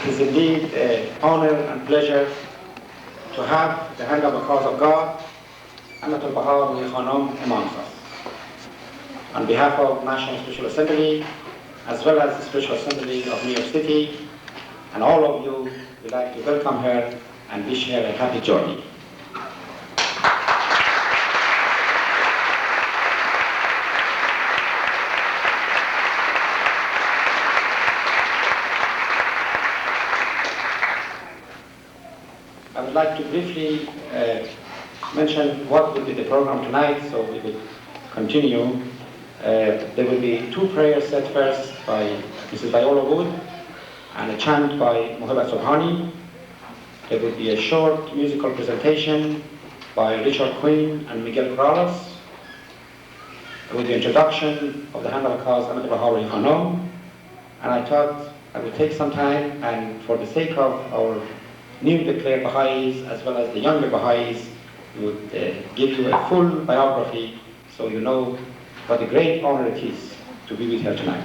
It is indeed an honor and pleasure to have the hand of the cause of God, Amatul Baha'i Ruhiyyih Khanum, amongst us. On behalf of National Special Assembly, as well as the Special Assembly of New York City, and all of you, we'd like to welcome her and wish her a happy journey. I would like to briefly mention what will be the program tonight, so we will continue. There will be two prayers said first by Mrs. Viola Wood and a chant by Muhammad Subhani. There will be a short musical presentation by Richard Quinn and Miguel Corrales. There will be introduction of the hand of the cause, Amatul Baha'i Ruhiyyih Khanum. And I thought I would take some time, and for the sake of our newly declared Baha'is as well as the younger Baha'is, we would give you a full biography so you know what a great honor it is to be with her tonight.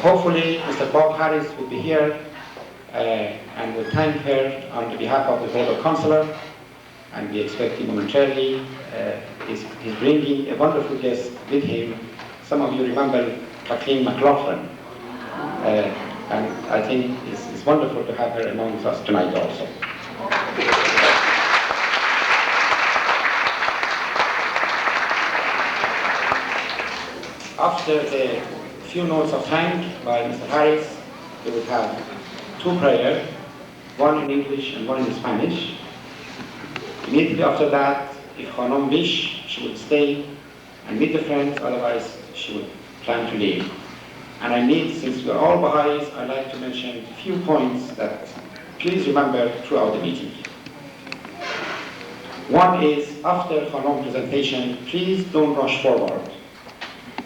Hopefully Mr. Bob Harris will be here and will thank her on behalf of the Board of Consular, and we expect him momentarily. He's bringing a wonderful guest with him. Some of you remember Kathleen McLaughlin. And I think it's wonderful to have her amongst us tonight also. After the few notes of thanks by Mr. Harris, we will have two prayers, one in English and one in Spanish. Immediately after that, if Khanum wish, she would stay and meet the friends, otherwise she would plan to leave. And I need, since we're all Baha'is, I'd like to mention a few points that please remember throughout the meeting. One is, after Khanum's presentation, please don't rush forward.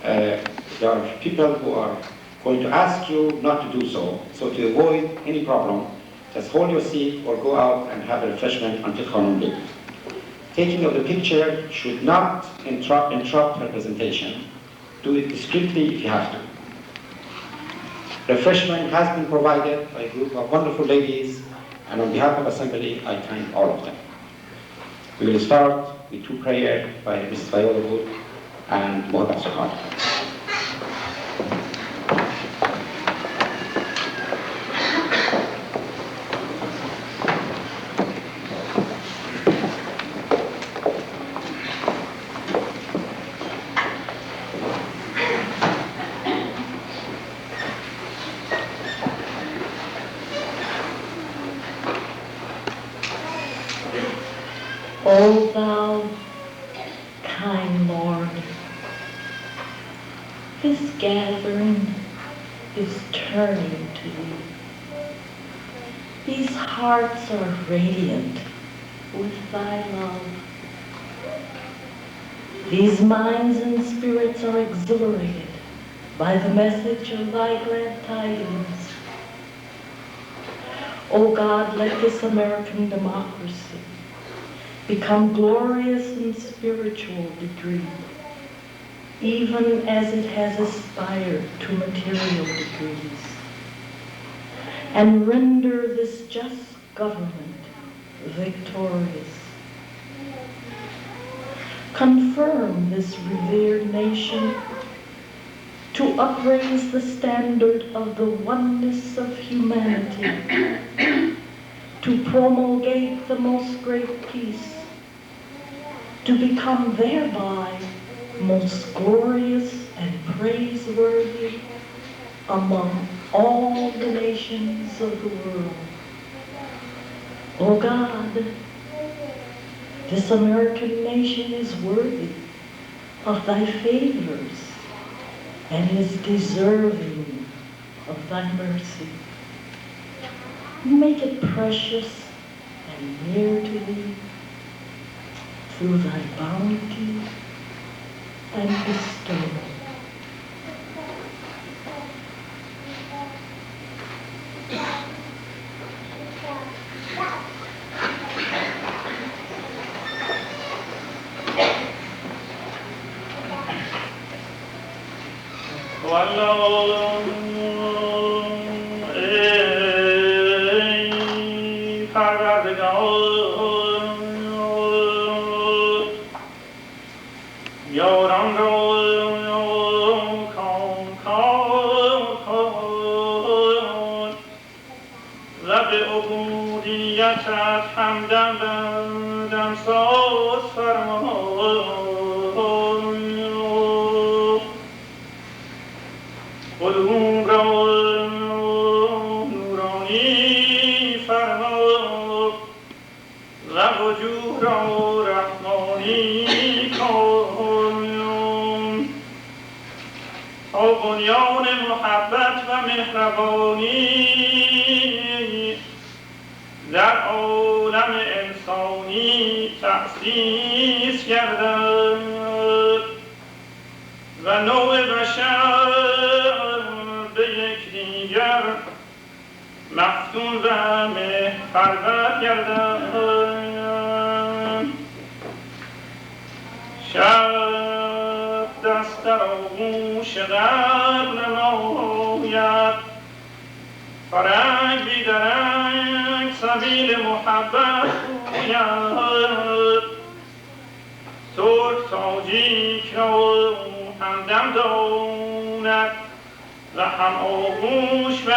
There are people who are going to ask you not to do so. So to avoid any problem, just hold your seat or go out and have a refreshment until Khanum leaves. Taking of the picture should not interrupt her presentation. Do it discreetly if you have to. Refreshment has been provided by a group of wonderful ladies, and on behalf of Assembly, I thank all of them. We will start with two prayers by Mrs. Viola Wood and Muhammad Subhani. O thou kind Lord, this gathering is turning to you. These hearts are radiant with thy love. These minds and spirits are exhilarated by the message of thy glad tidings. O God, let this American democracy become glorious in spiritual degree, even as it has aspired to material degrees, and render this just government victorious. Confirm this revered nation to upraise the standard of the oneness of humanity, to promulgate the most great peace, to become thereby most glorious and praiseworthy among all the nations of the world. O God, this American nation is worthy of thy favors and is deserving of thy mercy. Make it precious and near to thee through thy bounty and bestowal. عنایتت همدم دم ساز فرما قلوب را نورانی فرما و وجود را رحمانی کن تا بنیان محبت و مهربانی در عالم انسانی تأسیس گردد و نوع بشر به یکدیگر مفتون و مهرپرور گردد. شب دست در آغوش قبر نماید، فرنگ بیدرنگ سبیل محبت گوید، ترک تاجیک را همدم داند و هم آغوش و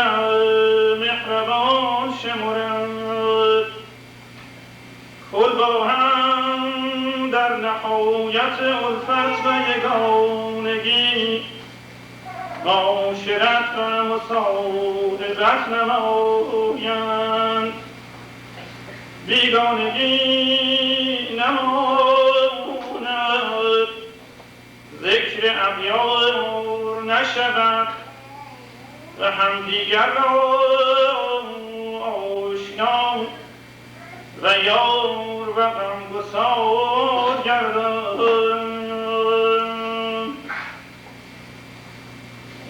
مهربان شمرد. کل با هم در نهایت الفت و یگانگی معاشرت و مصاحبت نمایند، بیگانگی نماند، ذکر اغیار نشود و همدیگر را آشنا و یار و غمگسار گردد.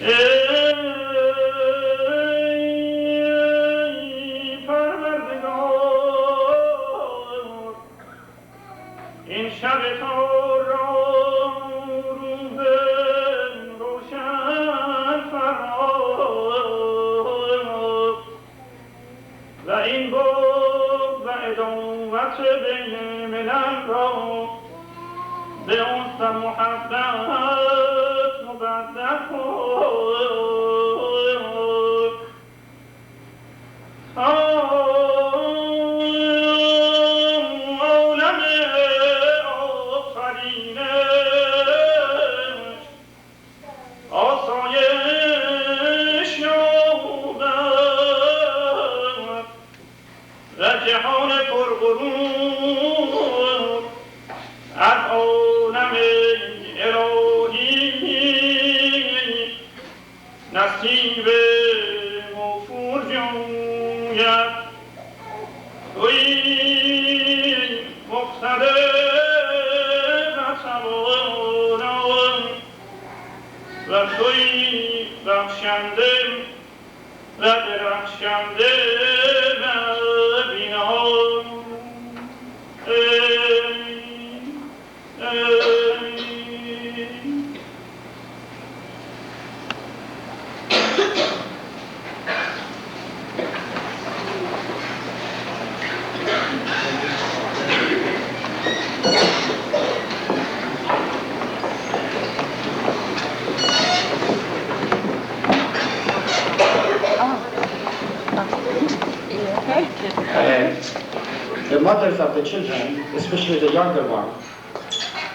ای پروردگار، این شب تار را روز روشن فرما و این بود و ادامت بین ملل را به انس و محبت مبدل کن. عالم آفرینش آسایش یابد و جهان پرغرور از عالم الهی نصیب موفور جوید. تویی مقتدر و توانا و تویی بخشنده و درخشنده و بینا. The mothers of the children, especially the younger one,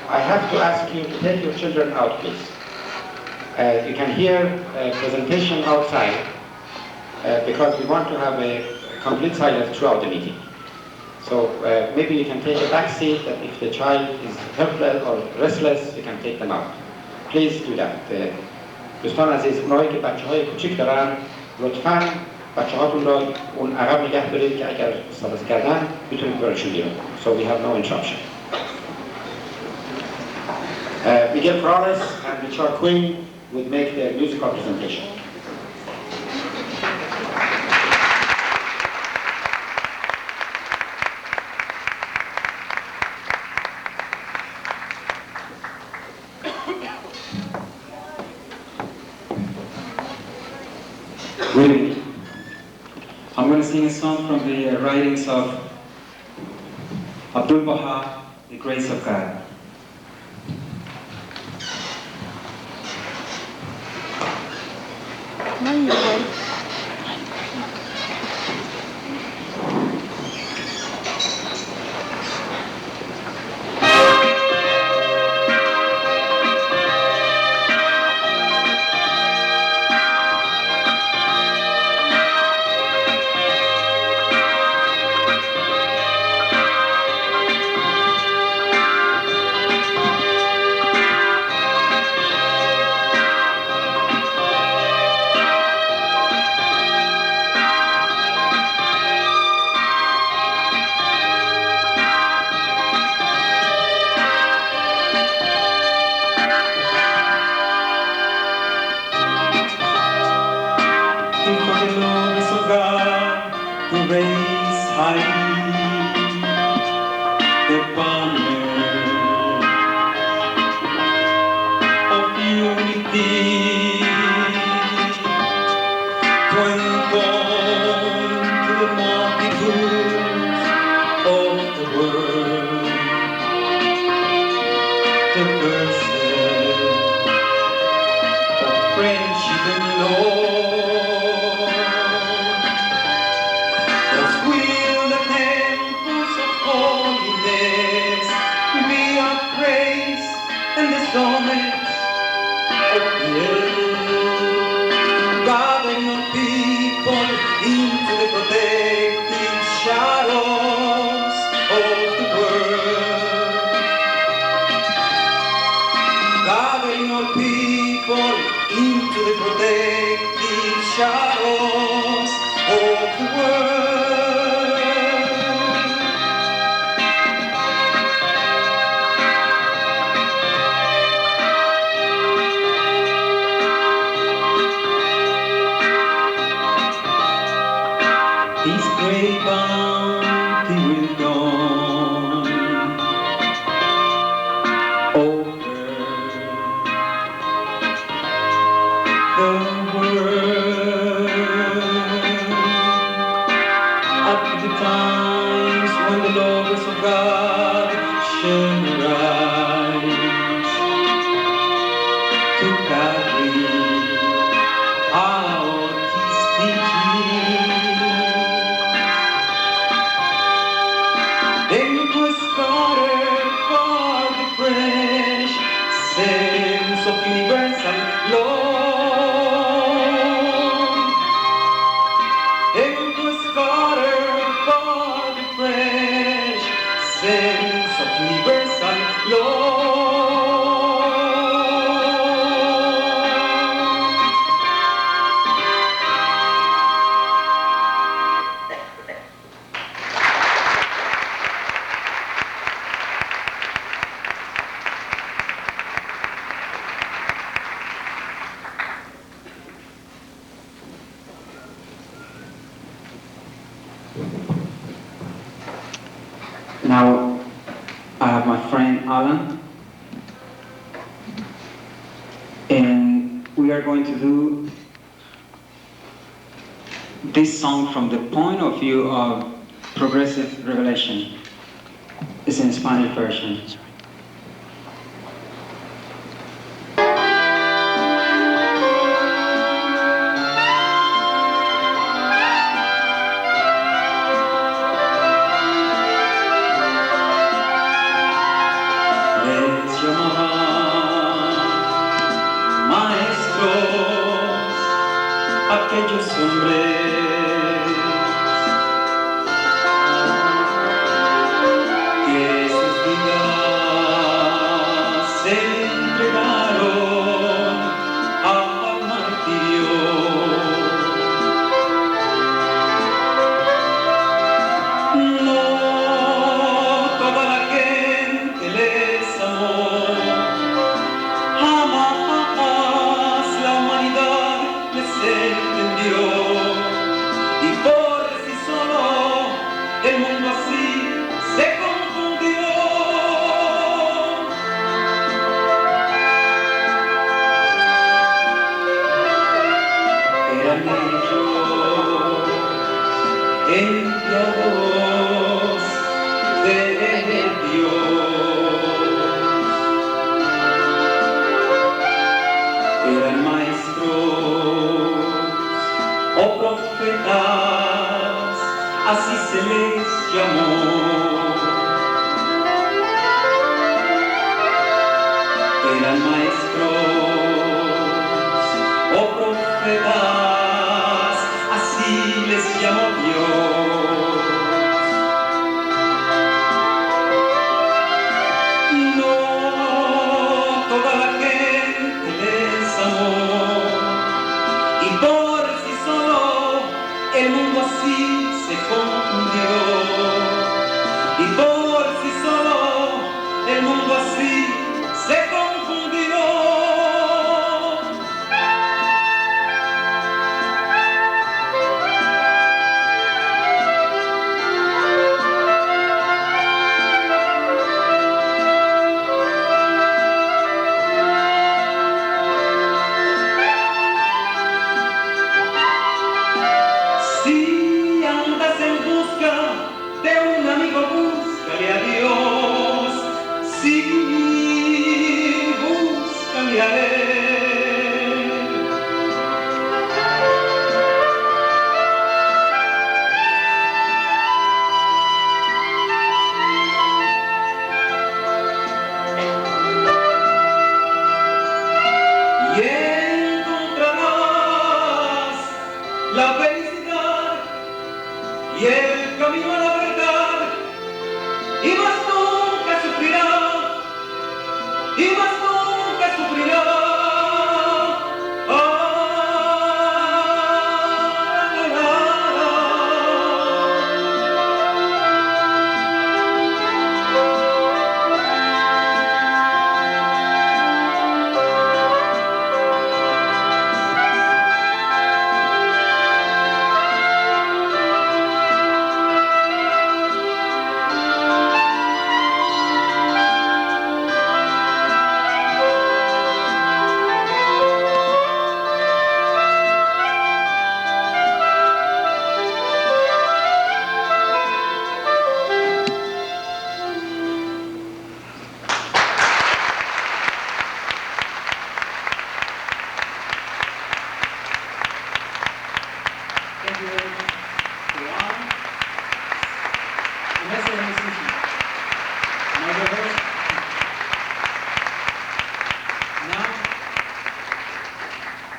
I have to ask you to take your children out, please. You can hear a presentation outside because we want to have a complete silence throughout the meeting. So maybe you can take a back seat, that if the child is helpless or restless, you can take them out. Please do that. دوستان عزیز، اونایی که بچه‌های کوچیک دارن، لطفاً بچه‌هاتون را اون عقب نگه دارید که اگر استفاده کردن بتونید برشون بیرون. So we have no interruption. Miguel Flores and Richard Quinn would make their musical presentation. Good evening. I'm going to sing a song from the writings of Abdul Baha, The Grace of God. raise high the banner of unity, when born to the multitudes of the world, the verses of friendship and love. Thus will the temples of holiness be our praise and the sonnets of the earth, gathering of people into the protective shadows of the world, gathering of people into the protective shadows of the world. This great bounty will dawn over the world. Up to the times when the lovers of God shall rise to carry out His teaching. Then was scattered for the fresh sense of universal love. Then was scattered for the fresh sense of universal love. Now, I have my friend Alan, and we are going to do this song from the point of view of progressive revelation. It's in Spanish version. Les llamaban maestros aquellos hombres que sus vidas se entregaron al martirio. No toda la gente les amó, jamás la humanidad les entendió, y por sí solo el mundo así se confundió. Eran ellos enviados de Dios, eran maestros o profetas, así se les llamó. Eran maestros o profetas, así les llamó Dios. No toda la gente les amó, y por sí solo el mundo así se confundió. Y por sí solo el mundo así se confundió. la felicidad y el camino a la verdad, y más nunca sufrirá, y más nunca sufrirá.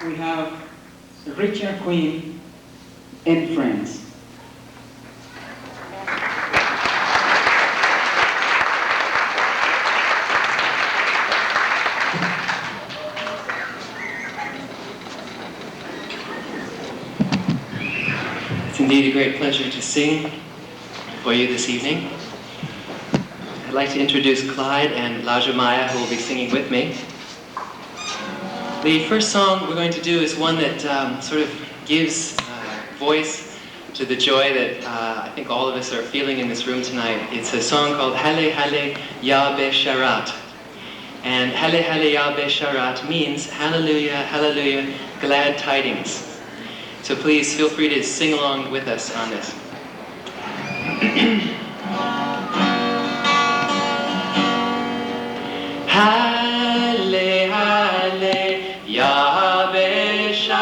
We have Richard Queen in France. It's indeed a great pleasure to sing for you this evening. I'd like to introduce Clyde and Lajamaya, who will be singing with me. The first song we're going to do is one that sort of gives voice to the joy that I think all of us are feeling in this room tonight. It's a song called Halle Halle Ya Besharat. And Halle Halle Ya Besharat means Hallelujah, Hallelujah, glad tidings. So please feel free to sing along with us on this. Halle Halle Ya Besharat,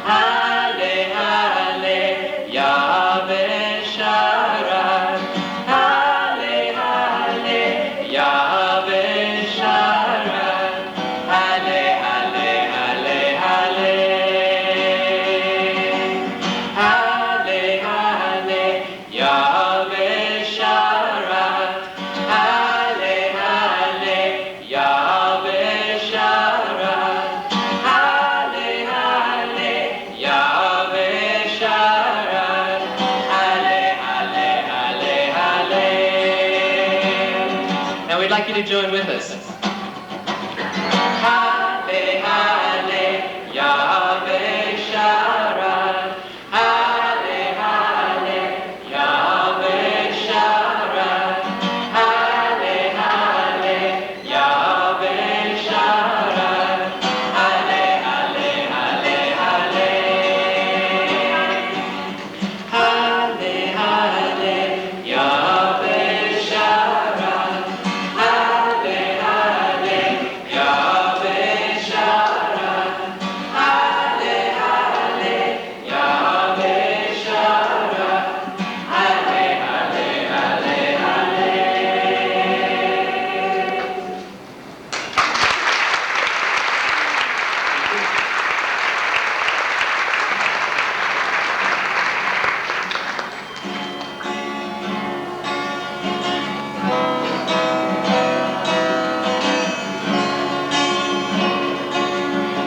Halle Halle Ya Besharat, Halle Halle Ya Besharat, Halle Halle Halle Halle, Halle Halle Ya Besharat, Halle Halle Ya Besharat, Halle Halle Ya Besharat, Halle Halle Halle Halle. Now we'd like you to join with us. Halle Halle Ya Besharat, Halle Halle Ya Besharat, Halle Halle Ya Besharat, Halle Halle Halle Halle, Halle Halle Ya Besharat, Halle Halle Ya Besharat, Halle Halle Ya Besharat, Halle Halle Halle Halle.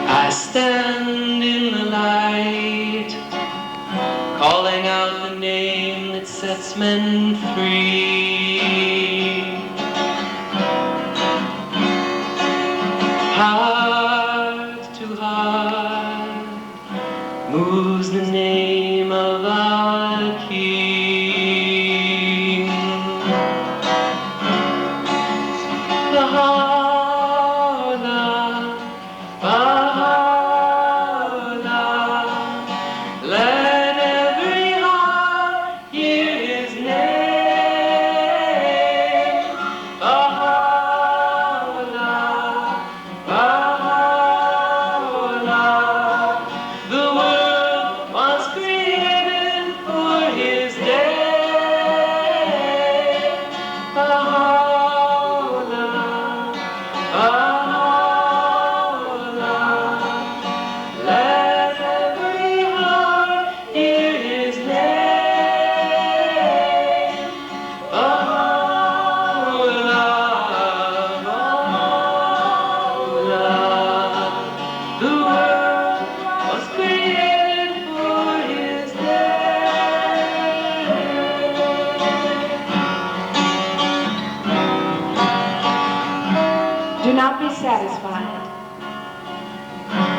I stand in the light, calling out the name that sets men free. Heart to heart moves the name of our King. Baha'u'llah, Baha'u'llah, let every heart hear his name. Baha'u'llah, Baha'u'llah, the world once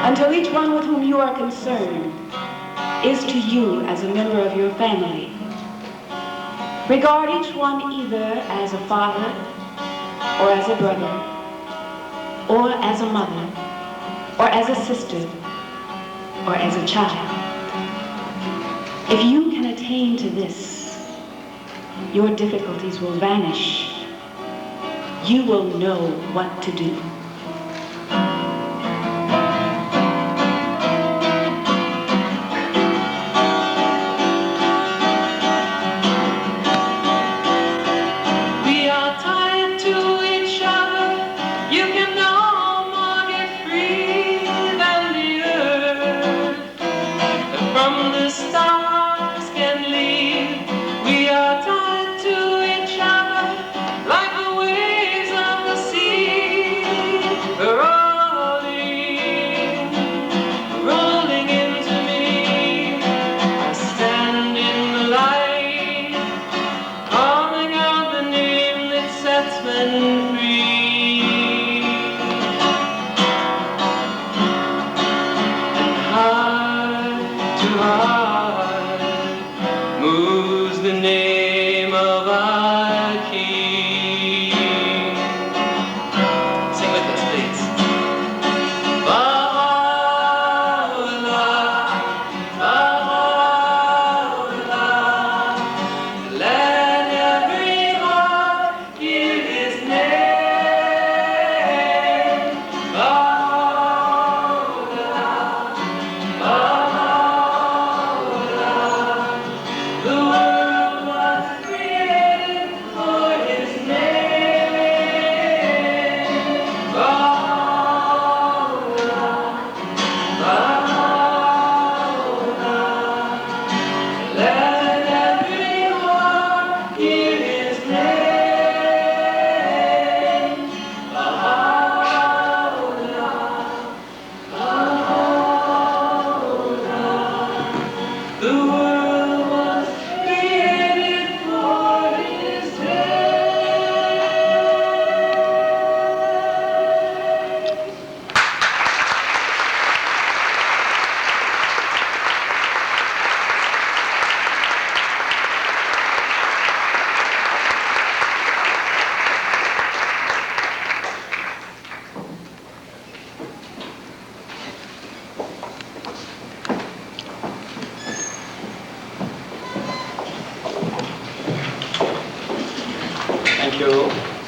until each one with whom you are concerned is to you as a member of your family. Regard each one either as a father, or as a brother, or as a mother, or as a sister, or as a child. If you can attain to this, your difficulties will vanish. You will know what to do.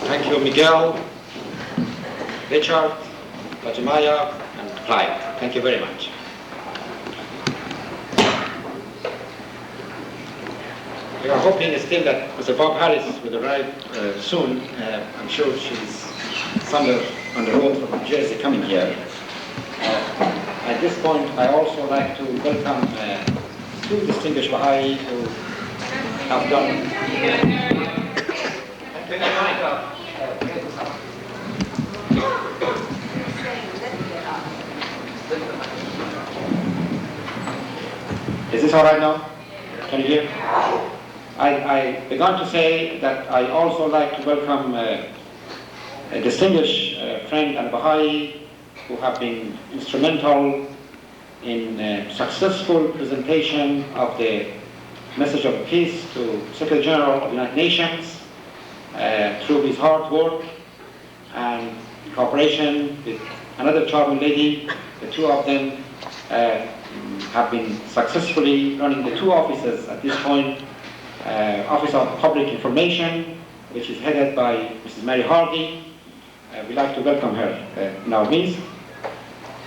Thank you, Miguel, Richard, Lajimaya, and Clyde. Thank you very much. We are hoping still that Mr. Bob Harris will arrive soon. I'm sure she's somewhere on the road from New Jersey coming here. At this point, I also like to welcome two distinguished Baha'i who have done. Is this all right now? Can you hear? I began to say that I also like to welcome a distinguished friend and Baha'i who have been instrumental in successful presentation of the message of peace to Secretary General of the United Nations through his hard work and cooperation with another charming lady. The two of them have been successfully running the two offices at this point. Office of Public Information, which is headed by Mrs. Mary Hardy. We'd like to welcome her in our midst.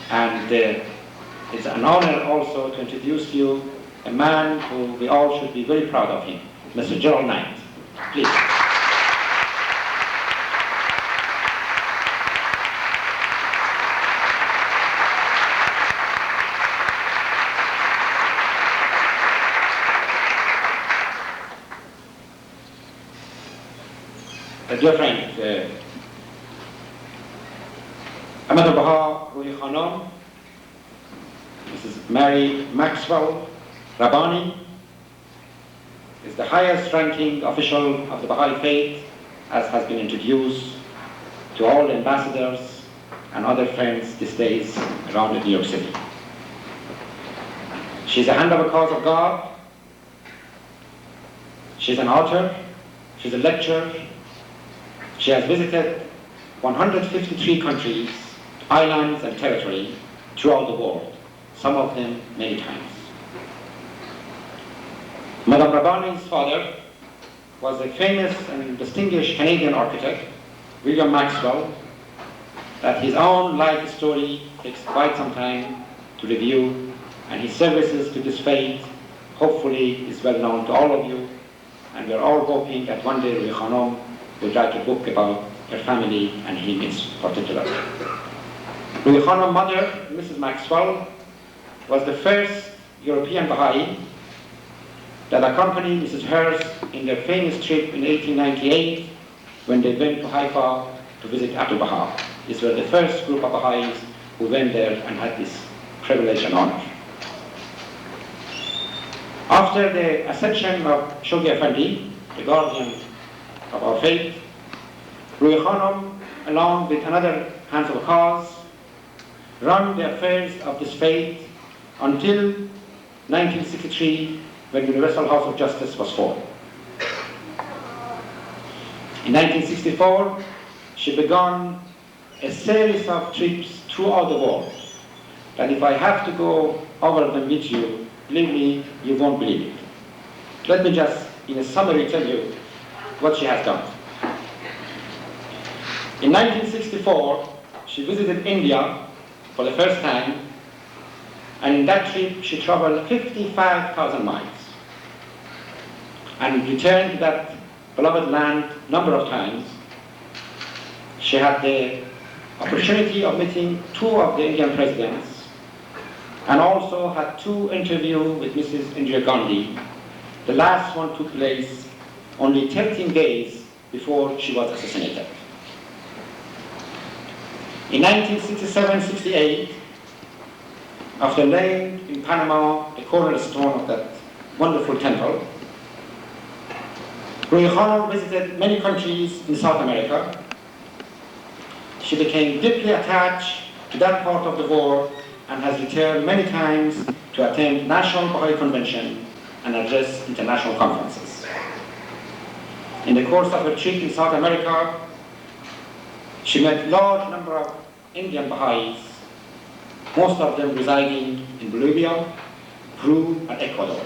And it's an honor also to introduce to you a man who we all should be very proud of him, Mr. Gerald Knight. Please. Dear friend, Ahmad Baha Ruhiyyih Khanum, Mrs. Mary Maxwell Rabbani, is the highest ranking official of the Baha'i faith, as has been introduced to all ambassadors and other friends these days around New York City. She's a hand of a cause of God. She's an author. She's a lecturer. She has visited 153 countries, islands, and territories throughout the world, some of them many times. Madame Rabbani's father was a famous and distinguished Canadian architect, William Maxwell, that his own life story takes quite some time to review, and his services to this faith hopefully is well known to all of you, and we're all hoping that one day Ruhiyyih Khanum will write a book about her family and him in particular. Ruhiyyih Khanum's mother, Mrs. Maxwell, was the first European Baha'i that accompanied Mrs. Hers in their famous trip in 1898 when they went to Haifa to visit Abu Baha. These were the first group of Baha'is who went there and had this privilege and honor. After the ascension of Shoghi Effendi, the guardian of our faith, Ruhiyyih Khanum, along with another hands of cause, run the affairs of this faith until 1963, when the Universal House of Justice was formed. In 1964, she began a series of trips throughout the world that if I have to go over them with you, believe me, you won't believe it. Let me just, in a summary, tell you what she has done. In 1964, she visited India for the first time, and in that trip she traveled 55,000 miles and returned to that beloved land a number of times. She had the opportunity of meeting two of the Indian presidents and also had two interviews with Mrs. Indira Gandhi. The last one took place only 13 days before she was assassinated. In 1967-68, after laying in Panama the cornerstone of that wonderful temple, Ruhiyyih Khanum visited many countries in South America. She became deeply attached to that part of the world and has returned many times to attend National Baha'i Convention and address international conferences. In the course of her trip in South America, she met a large number of Indian Baha'is, most of them residing in Bolivia, Peru, and Ecuador.